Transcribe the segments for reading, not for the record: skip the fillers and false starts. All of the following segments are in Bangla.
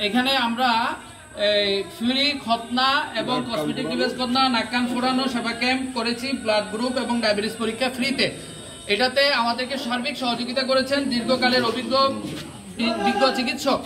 এখানে আমরা ফ্রি খতনা এবং কসমেটিক ডিভাইস খতনা, নাক কান ফোড়ানো সেবা ক্যাম্প করেছি, ব্লাড গ্রুপ এবং ডায়াবেটিস পরীক্ষা ফ্রিতে। এটাতে আমাদেরকে সার্বিক সহযোগিতা করেছেন দীর্ঘকালের অভিজ্ঞ চিকিৎসক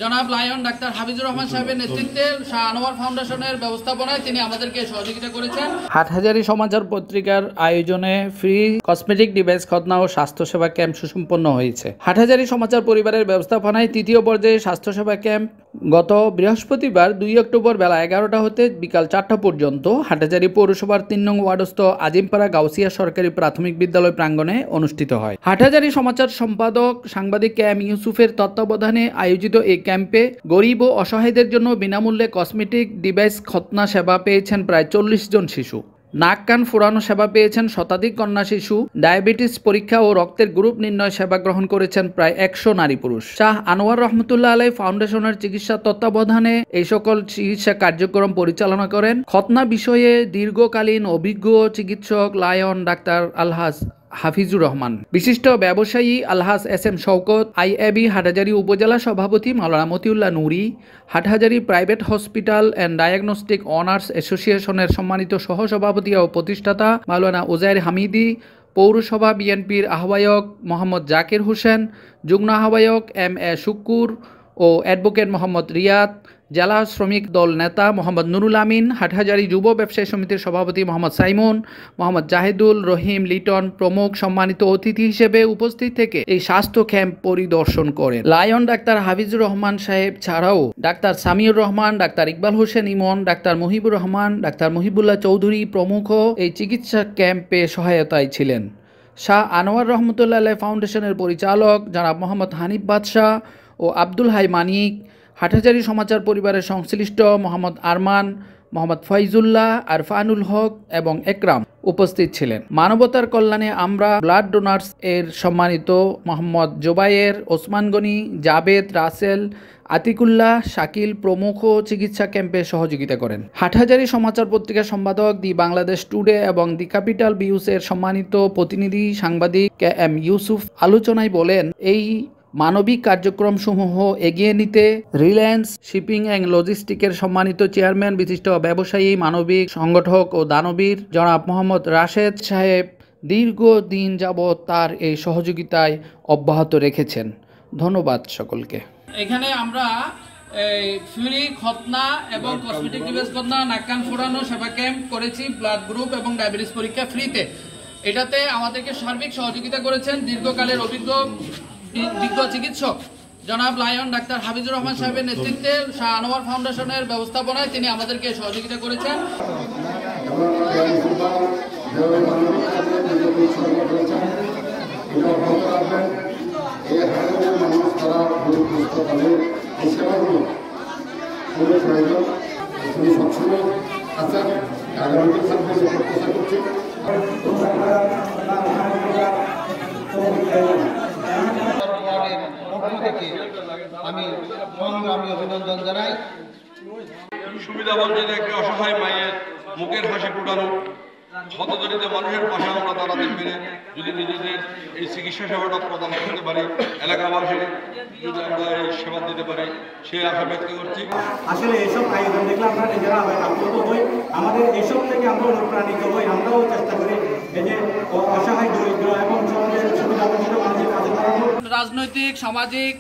জনাব লায়ন ডাক্তার হাফিজুর রহমান সাহেবের নেতৃত্বে শাহ আনোয়ার ফাউন্ডেশনের ব্যবস্থাপনায় তিনি আমাদেরকে সহযোগিতা করেছেন। হাটহাজারী সমাচার পত্রিকার আয়োজনে ফ্রি কসমেটিক ডিভাইস খতনা ও স্বাস্থ্যসেবা ক্যাম্প সুসম্পন্ন হয়েছে। হাটহাজারী সমাচার পরিবারের ব্যবস্থাপনায় তৃতীয় পর্যায়ে স্বাস্থ্যসেবা ক্যাম্প গত বৃহস্পতিবার 2 অক্টোবর বেলা 11টা হতে বিকাল 4টা পর্যন্ত হাটহাজারী পৌরসভার 3 নং ওয়ার্ডস্থ আজিমপাড়া গাউসিয়া সরকারি প্রাথমিক বিদ্যালয় প্রাঙ্গণে অনুষ্ঠিত হয়। হাটহাজারী সমাচার সম্পাদক সাংবাদিক KM ইউসুফের তত্ত্বাবধানে আয়োজিত এই ক্যাম্পে গরিব ও অসহায়দের জন্য বিনামূল্যে কসমেটিক ডিভাইস খতনা সেবা পেয়েছেন প্রায় 40 জন শিশু। নাক কান ফোড়ানো সেবা পেয়েছেন শতাধিক কন্যা শিশু। ডায়াবেটিস পরীক্ষা ও রক্তের গ্রুপ নির্ণয় সেবা গ্রহণ করেছেন প্রায় 100 নারী পুরুষ। শাহ আনোয়ার রহমতুল্লাহ আলাই ফাউন্ডেশনের চিকিৎসা তত্ত্বাবধানে এই সকল চিকিৎসা কার্যক্রম পরিচালনা করেন খতনা বিষয়ে দীর্ঘকালীন অভিজ্ঞ চিকিৎসক লায়ন ডাক্তার আলহাজ হাফিজুর রহমান, বিশিষ্ট ব্যবসায়ী আলহাজ SM শওকত, IAB হাটহাজারী উপজেলা সভাপতি Maulana Motiullah Nuri, Hathazari private hospital and diagnostic owners অ্যাসোসিয়েশনের সম্মানিত সহসভাপতি ও প্রতিষ্ঠাতা মাওলানা উজাইর হামিদি, পৌরসভা বিএনপির আহ্বায়ক মোহাম্মদ জাকির হোসেন, যুগ্ম আহ্বায়ক MA শুক্কুর ও অ্যাডভোকেট মোহাম্মদ রিয়াদ, জেলা শ্রমিক দল নেতা মোহাম্মদ নুরুল আমিন, হাটহাজারী যুব ব্যবসায়ী সমিতির সভাপতি মোহাম্মদ সাইমন, মোহাম্মদ জাহিদুল, রহিম, লিটন প্রমুখ সম্মানিত অতিথি হিসেবে উপস্থিত থেকে এই স্বাস্থ্য ক্যাম্প পরিদর্শন করেন। লায়ন ডাক্তার হাফিজুর রহমান সাহেব ছাড়াও doctor Samiur Rahman, doctor Iqbal Hossain Emon, doctor Muhibur Rahman, doctor Muhibullah Chowdhury প্রমুখ এই চিকিৎসা ক্যাম্পে সহায়তায় ছিলেন। শাহ আনোয়ার রহমতুল্লাহ আলাই ফাউন্ডেশনের পরিচালক জনাব মোহাম্মদ হানিফ বাদশাহ ও আব্দুল হাই মানিক, হাটহাজারী সমাচার পরিবারের সংশ্লিষ্ট মোহাম্মদ আরমান, মোহাম্মদ ফয়জুল্লাহ, আরফানুল হক এবং একরাম উপস্থিত ছিলেন। মানবতার কল্যাণে আমরা ব্লাড ডোনার্স এর সম্মানিত মোহাম্মদ জোবায়ের, ওসমান গনি, জাবেদ, রাসেল, আতিকুল্লাহ, শাকিল প্রমুখ চিকিৎসা ক্যাম্পে সহযোগিতা করেন। হাটহাজারী সমাচার পত্রিকার সম্পাদক দি বাংলাদেশ টুডে এবং দি ক্যাপিটাল ভিউসের সম্মানিত প্রতিনিধি সাংবাদিক KM ইউসুফ আলোচনায় বলেন, এই মানবিক কার্যক্রমসমূহ এগিয়ে নিতে রিলায়েন্স শিপিং অ্যান্ড লজিস্টিকের সম্মানিত চেয়ারম্যান, বিশিষ্ট ব্যবসায়ী, মানবিক সংগঠক ও দানবীর জনাব মোহাম্মদ রাশেদ সাহেব দীর্ঘদিন যাবৎ তার এই সহযোগিতায় অব্যাহত রেখেছেন। ধন্যবাদ সকলকে। এখানে আমরা ফ্রি খতনা এবং কসমেটিক ডিভাইস খতনা, নাক কান ফোড়ানো সেবা ক্যাম্প করেছি, ব্লাড গ্রুপ এবং ডায়াবেটিস পরীক্ষা ফ্রিতে। এটাতে আমাদেরকে সার্বিক সহযোগিতা করেছেন দীর্ঘকালের অভিজ্ঞ চিকিৎসক জনাব লায়ন ডাক্তার হাফিজুর রহমান সাহেবের নেতৃত্বে শাহ আনোয়ার ফাউন্ডেশনের ব্যবস্থাপনায় তিনি আমাদেরকে সহযোগিতা করেছেন। আমি সংগ্রামী অভিনন্দন জানাই। সুবিধা বলতে একটি অসহায় মায়ের মুখের হাসি ফোটানো, হতদরিদ্র মানুষের পাশে আমরা দাঁড়াতে পেরে যদি নিজেদের এই চিকিৎসা সেবাটা প্রদান করতে পারি, এলাকার মানুষের যদি আমরা এই সেবা দিতে পারি, সেই আশা ব্যক্ত করছি। আসলে এইসব আয়োজন দেখলে আমরা নিজেরা আপ্লুত হই, আমাদের এইসব থেকে আমরা অনুপ্রাণিত হই, আমরাও চেষ্টা করি এই যে অসহায় দরিদ্র এবং সমাজের সুবিধা বঞ্চিত মানুষের কাছে দাঁড়ানো। রাজনৈতিক, সামাজিক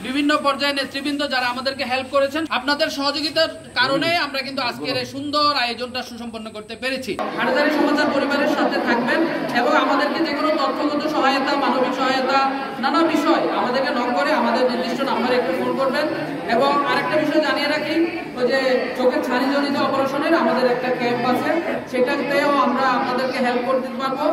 বিভিন্ন পর্যায়ে নেতৃবৃন্দ যারা আমাদেরকে হেল্প করেছেন, আপনাদের সহযোগিতার কারণে আমরা কিন্তু আজকের এই সুন্দর আয়োজনটা সুসম্পন্ন করতে পেরেছি। হাটহাজারী সমাচার পরিবারের সাথে থাকবেন এবং আমাদেরকে যে কোনো তথ্যগত সহায়তা, মানবিক সহায়তা, নানা বিষয় আমাদেরকে নক করে আমাদের নির্দিষ্ট নাম্বারে একটু ফোন করবেন। এবং আরেকটা বিষয় জানিয়ে রাখি, ওই যে চোখের ছানিজনিত অপারেশনের আমাদের একটা ক্যাম্প আছে, সেটাতেও আমরা আপনাদেরকে হেল্প করতে পারবো।